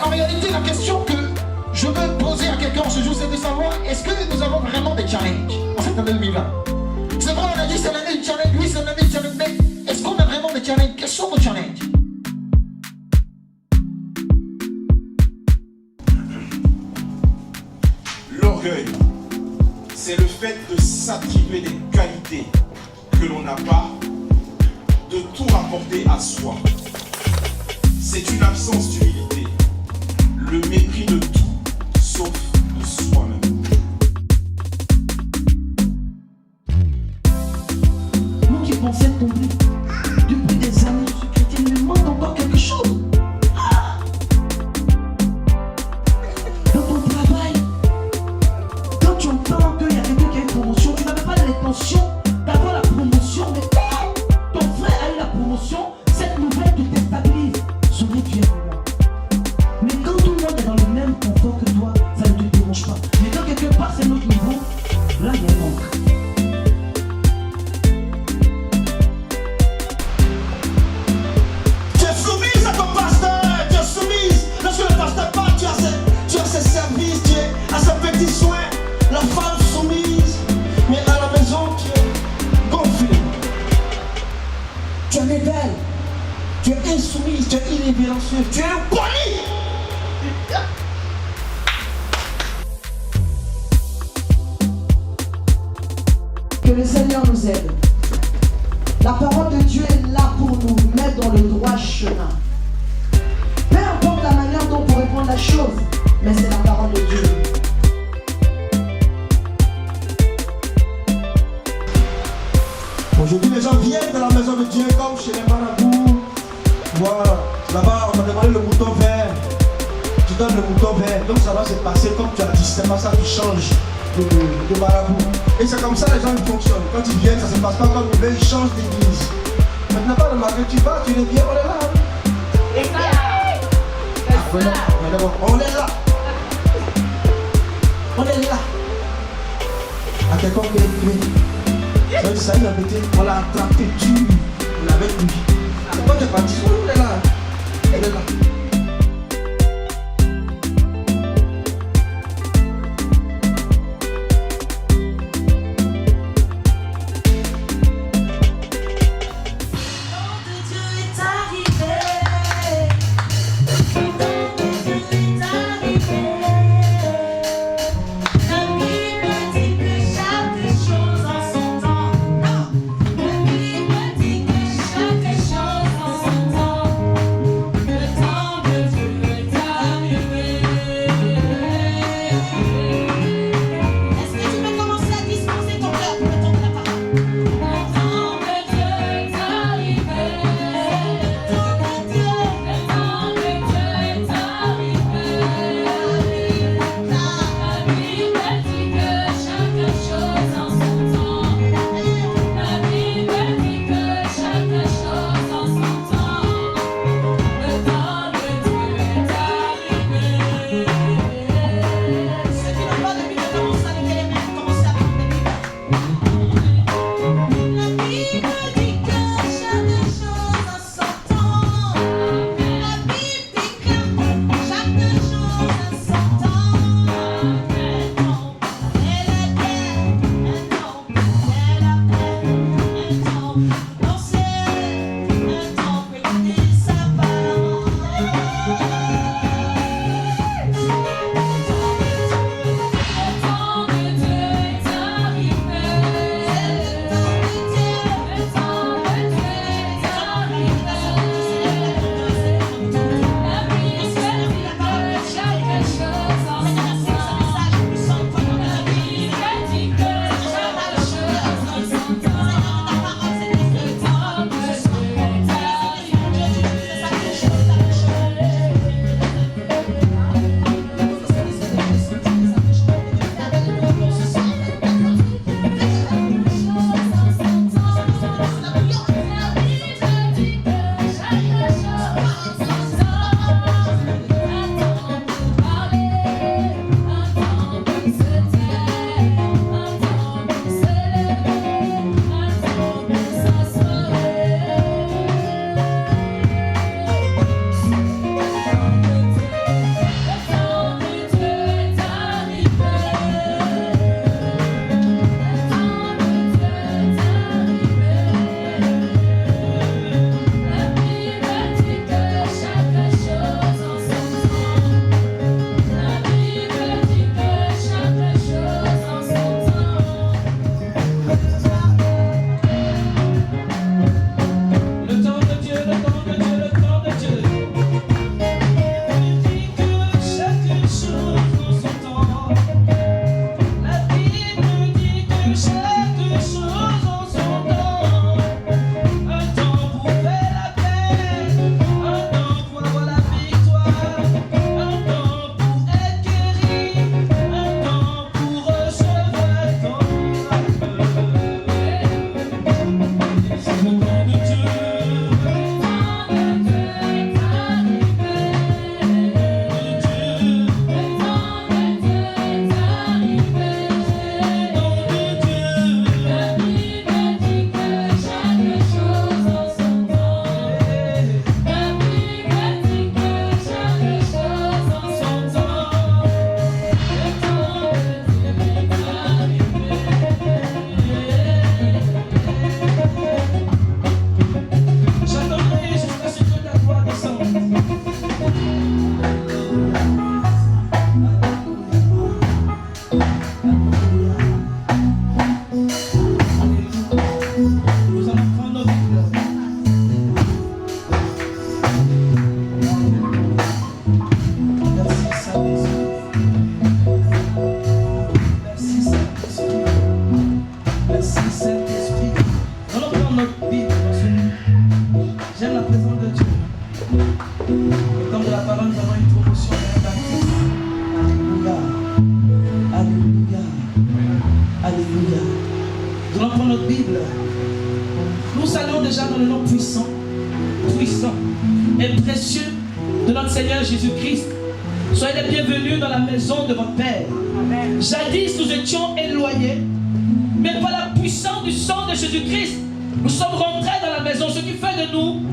en réalité, la question que je veux poser à quelqu'un ce jour, c'est de savoir, est-ce que nous avons vraiment des challenges en cette année 2020? C'est vrai, on a dit c'est l'année du challenge, oui, c'est l'année du challenge, mais est-ce qu'on a vraiment des challenges? Quels sont nos challenges? L'orgueil, c'est le fait de s'attribuer des qualités que l'on n'a pas, de tout rapporter à soi. C'est une absence d'humilité, le mépris de tout, sauf de soi-même. Moi qui pensais tomber depuis des années, ce chrétien me demande encore quelque chose. Dans ton travail, quand tu entends qu'il y a quelqu'un qui a une promotion, tu n'avais pas l'intention d'avoir la promotion, mais ton frère a eu la promotion, cette nouvelle te déstabilise. J'aurais dû être moi. Mais quand tout le monde est dans le même confort que toi, ça ne te dérange pas. Mais quand quelqu'un passe à un autre niveau, là il y a un manque. Tu es soumise à ton pasteur, tu es soumise. Lorsque le pasteur parle, tu as ses services, tu as ses petits soins. La femme soumise, mais à la maison, tu es gonflée. Tu es rebelle, tu es insoumise, tu es irrévérencieuse, tu es impoli. Que le Seigneur nous aide. La parole de Dieu est là pour nous mettre dans le droit chemin. Peu importe la manière dont on pourrait prendre la chose, mais c'est la parole de Dieu. Aujourd'hui, les gens viennent dans la maison de Dieu comme chez les marabouts. Voilà, là-bas, on m'a demandé le mouton vert. Tu donnes le mouton vert, donc ça va se passer comme tu as dit. C'est pas ça qui change de marabout. Et c'est comme ça les gens fonctionnent. Quand ils viennent, ça se passe pas comme ils veulent, ils changent d'église. Maintenant, pas le matin, tu vas, tu reviens, on est là. Mais d'abord, on est là. On est là. À quelqu'un qui est clé. Donc ça, il a pété, on l'a attrapé, on l'avait lui. C'est pas que parti, on est là. On est là. Chaque chose en son temps. déjà dans le nom puissant, puissant et précieux de notre Seigneur Jésus-Christ. Soyez les bienvenus dans la maison de votre Père. Amen. Jadis, nous étions éloignés, mais par la puissance du sang de Jésus-Christ, nous sommes rentrés dans la maison, ce qui fait de nous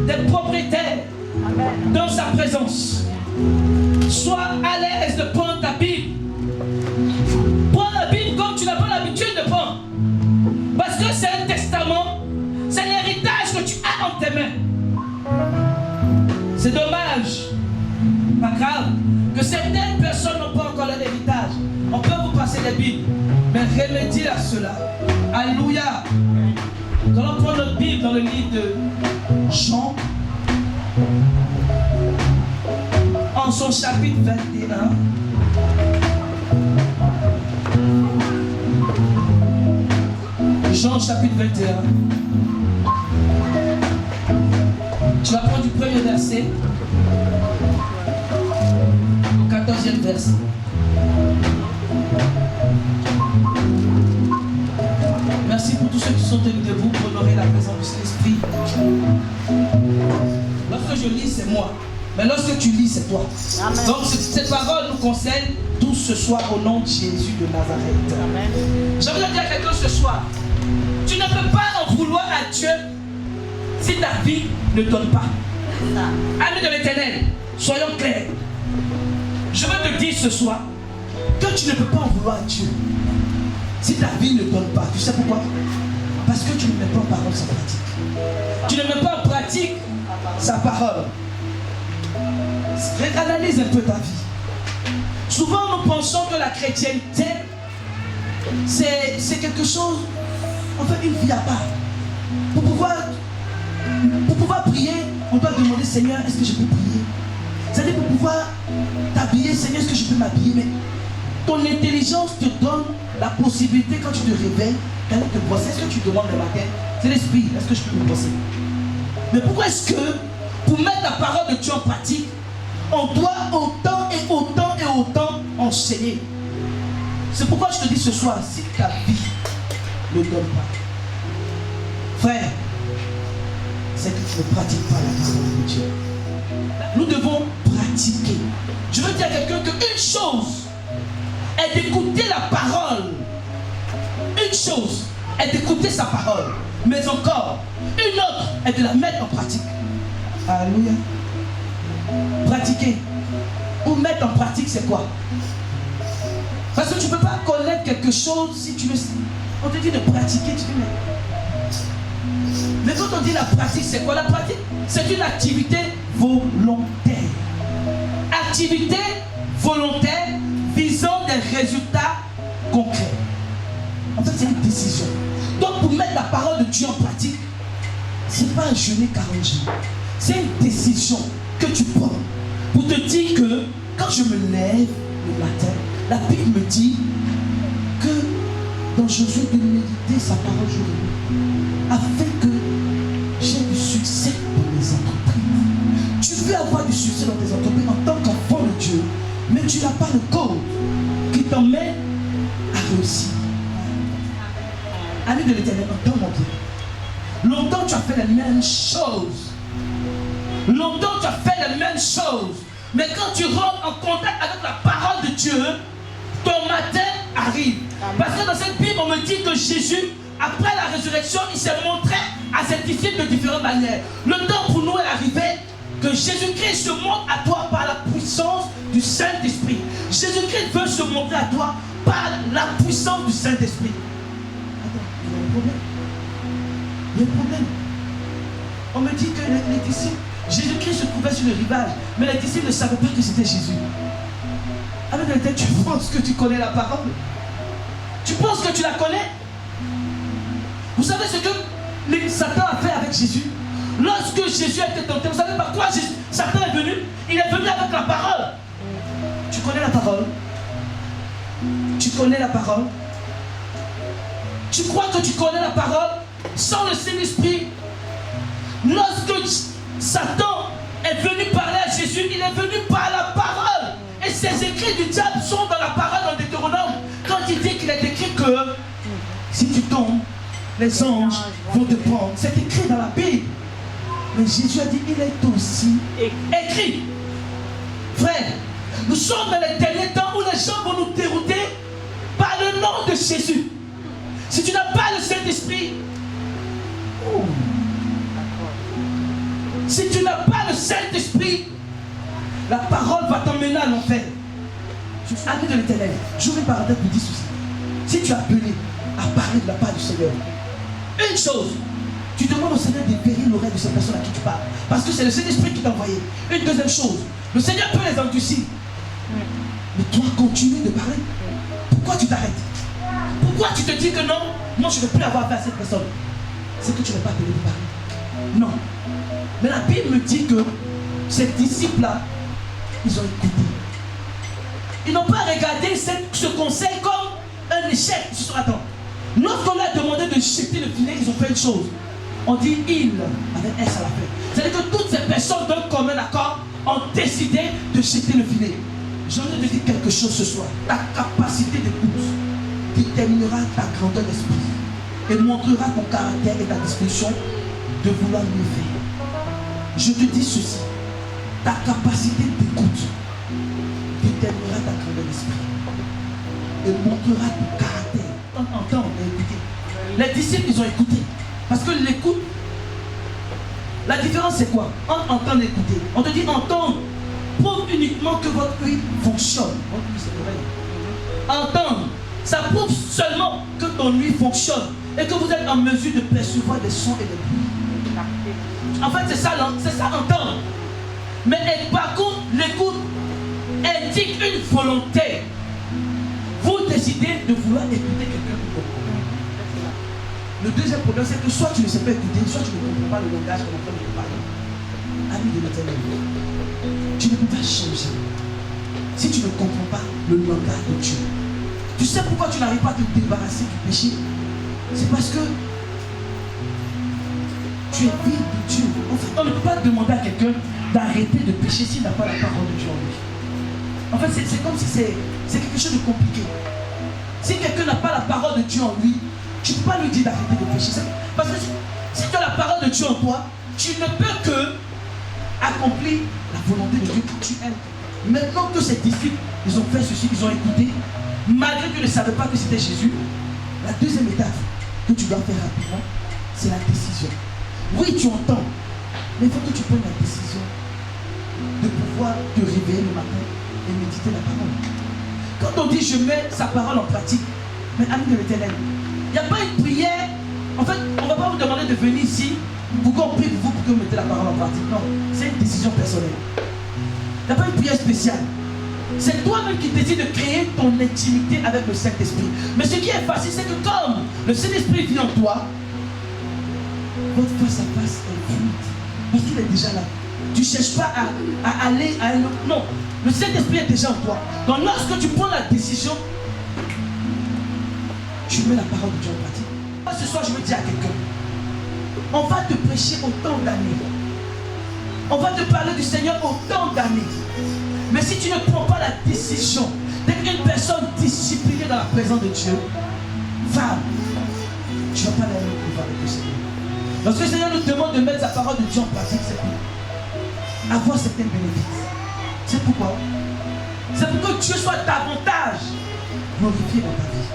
des propriétaires. Amen. Dans sa présence. Sois à l'aise de prendre ta Bible. Prends la Bible comme tu n'as pas l'habitude de prendre. Parce que c'est un testament, c'est l'héritage que tu as en tes mains. C'est dommage, pas grave, que certaines personnes n'ont pas encore leur héritage. On peut vous passer les Bibles, mais remédiez à cela. Alléluia. Nous allons prendre notre Bible dans le livre de Jean, en son chapitre 21. Jean chapitre 21. Tu vas prendre du premier verset au 14e verset. Merci pour tous ceux qui sont tenus debout pour honorer la présence du Saint-Esprit. Lorsque je lis, c'est moi. Mais lorsque tu lis, c'est toi. Amen. Donc cette parole nous concerne tous ce soir au nom de Jésus de Nazareth. Amen. J'aimerais dire à quelqu'un ce soir, tu ne peux pas en vouloir à Dieu si ta vie ne donne pas. Amis de l'Éternel, soyons clairs. Je veux te dire ce soir que tu ne peux pas en vouloir à Dieu si ta vie ne donne pas. Tu sais pourquoi? Parce que tu ne mets pas en parole sa pratique. Tu ne mets pas en pratique sa parole. Analyse un peu ta vie. Souvent nous pensons que la chrétienté c'est quelque chose, en fait une vie à part. Pour pouvoir prier, on doit demander Seigneur, est-ce que je peux prier? C'est-à-dire pour pouvoir t'habiller, Seigneur, est-ce que je peux m'habiller? Mais ton intelligence te donne la possibilité quand tu te réveilles d'aller te brosser. Est-ce que tu demandes le matin? C'est l'esprit, est-ce que je peux me brosser? Mais pourquoi est-ce que pour mettre la parole de Dieu en pratique, on doit autant et autant et autant enseigner? C'est pourquoi je te dis ce soir, si ta vie ne donne pas, frère, c'est que tu ne pratiques pas la parole de Dieu. Nous devons pratiquer. Je veux dire à quelqu'un qu'une chose est d'écouter la parole. Une chose est d'écouter sa parole. Mais encore, une autre est de la mettre en pratique. Alléluia. Pratiquer ou mettre en pratique, c'est quoi? Parce que tu ne peux pas connaître quelque chose si tu le sais. On te dit de pratiquer, tu dis mais quand on dit la pratique, c'est quoi la pratique? C'est une activité volontaire. Activité volontaire visant des résultats concrets. En fait, c'est une décision. Donc, pour mettre la parole de Dieu en pratique, ce n'est pas un jeûner 40 jours. C'est une décision que tu prends pour te dire que quand je me lève le matin, la Bible me dit que dans Josué de méditer sa parole jour et nuit, afin que j'ai du succès dans mes entreprises. Tu veux avoir du succès dans tes entreprises en tant qu'enfant de Dieu, mais tu n'as pas le code qui t'emmène à réussir. Ami de l'Éternel, entends-moi bien. Longtemps tu as fait les mêmes choses. Longtemps tu as fait les mêmes choses. Mais quand tu rentres en contact avec la parole de Dieu, ton matin arrive. Parce que dans cette Bible, on me dit que Jésus, après la résurrection, il s'est montré à ses disciples de différentes manières. Le temps pour nous est arrivé que Jésus-Christ se montre à toi par la puissance du Saint-Esprit. Jésus-Christ veut se montrer à toi par la puissance du Saint-Esprit. Attends, il y a un problème. Il y a un problème. On me dit que les disciples, Jésus-Christ se trouvait sur le rivage, mais les disciples ne savaient pas que c'était Jésus. Avec la tête, tu penses que tu connais la parole? Tu penses que tu la connais? Vous savez ce que Satan a fait avec Jésus? Lorsque Jésus a été tenté, vous savez par quoi Satan est venu? Il est venu avec la parole. Tu connais la parole? Tu connais la parole? Tu crois que tu connais la parole sans le Saint-Esprit? Lorsque Satan est venu parler à Jésus, il est venu par la parole. Et ces écrits du diable sont dans la parole en Deutéronome. Quand il dit qu'il est écrit que si tu tombes, les anges vont te prendre. C'est écrit dans la Bible. Mais Jésus a dit, il est aussi écrit. Frère, nous sommes dans les derniers temps où les gens vont nous dérouter par le nom de Jésus. Si tu n'as pas le Saint-Esprit, si tu n'as pas le Saint-Esprit, la parole va t'emmener à l'enfer. Ami de l'Éternel, j'ouvre une parenthèse pour dire ceci. Si tu es appelé à parler de la part du Seigneur, une chose, tu demandes au Seigneur d'éclairer l'oreille de cette personne à qui tu parles. Parce que c'est le Saint-Esprit qui t'a envoyé. Une deuxième chose, le Seigneur peut les endurcir. Mais toi, continue de parler. Pourquoi tu t'arrêtes? Pourquoi tu te dis que non, moi je ne veux plus avoir affaire à cette personne? C'est que tu n'es pas appelé de parler. Non. Mais la Bible me dit que ces disciples-là, ils ont écouté. Ils n'ont pas regardé ce conseil comme un échec. Ils se sont attendus. Lorsqu'on leur a demandé de jeter le filet, ils ont fait une chose. On dit il avec S à la fin. C'est-à-dire que toutes ces personnes d'un commun accord ont décidé de jeter le filet. J'ai envie de dire quelque chose ce soir. Ta capacité d'écoute déterminera ta grandeur d'esprit et montrera ton caractère et ta disposition de vouloir mieux faire. Je te dis ceci. Ta capacité d'écoute déterminera ta grandeur d'esprit et montrera ton caractère. Entends et écouter. Les disciples, ils ont écouté. Parce que l'écoute, la différence c'est quoi? Entre entendre et écouter. On te dit entendre prouve uniquement que votre œil fonctionne. Votre œil, c'est l'oreille. Entendre, ça prouve seulement que ton œil fonctionne et que vous êtes en mesure de percevoir des sons et des bruits. En fait, c'est ça entendre. Mais par contre, l'écoute indique une volonté. Vous décidez de vouloir écouter quelqu'un qui comprend. Le deuxième problème, c'est que soit tu ne sais pas écouter, soit tu ne comprends pas le langage qu'on est en train de parler. Ami de l'Éternel, tu ne peux pas changer si tu ne comprends pas le langage de Dieu. Tu sais pourquoi tu n'arrives pas à te débarrasser du péché? C'est parce que tu es vide de Dieu. En fait, on ne peut pas demander à quelqu'un d'arrêter de pécher s'il n'a pas la parole de Dieu en lui. En fait, c'est comme si c'est quelque chose de compliqué. Si quelqu'un n'a pas la parole de Dieu en lui, tu ne peux pas lui dire d'arrêter de pécher. Parce que si tu as la parole de Dieu en toi, tu ne peux que accomplir la volonté de Dieu que tu aimes. Maintenant que ces disciples, ils ont fait ceci, ils ont écouté, malgré qu'ils ne savaient pas que c'était Jésus, la deuxième étape que tu dois faire rapidement, c'est la décision. Oui, tu entends, mais il faut que tu prennes la décision de pouvoir te réveiller le matin et méditer la parole. Quand on dit je mets sa parole en pratique, mais ami de l'Éternel, il n'y a pas une prière. En fait, on ne va pas vous demander de venir ici pour qu'on prie pour vous pour que vous mettez la parole en pratique. Non, c'est une décision personnelle. Il n'y a pas une prière spéciale. C'est toi-même qui décides de créer ton intimité avec le Saint-Esprit. Mais ce qui est facile, c'est que comme le Saint-Esprit vit en toi, votre face à face est fluide. Parce qu'il est déjà là. Tu ne cherches pas à aller à un autre. Non, le Saint-Esprit est déjà en toi. Donc lorsque tu prends la décision, tu mets la parole de Dieu en pratique. Moi, ce soir, je veux dire à quelqu'un, on va te prêcher autant d'années. On va te parler du Seigneur autant d'années. Mais si tu ne prends pas la décision d'être une personne disciplinée dans la présence de Dieu, femme, tu ne vas pas aller au pouvoir avec le Seigneur. Lorsque le Seigneur nous demande de mettre sa parole de Dieu en pratique, c'est pour avoir certains bénéfices. C'est pourquoi? C'est pour que Dieu soit davantage glorifié dans ta vie.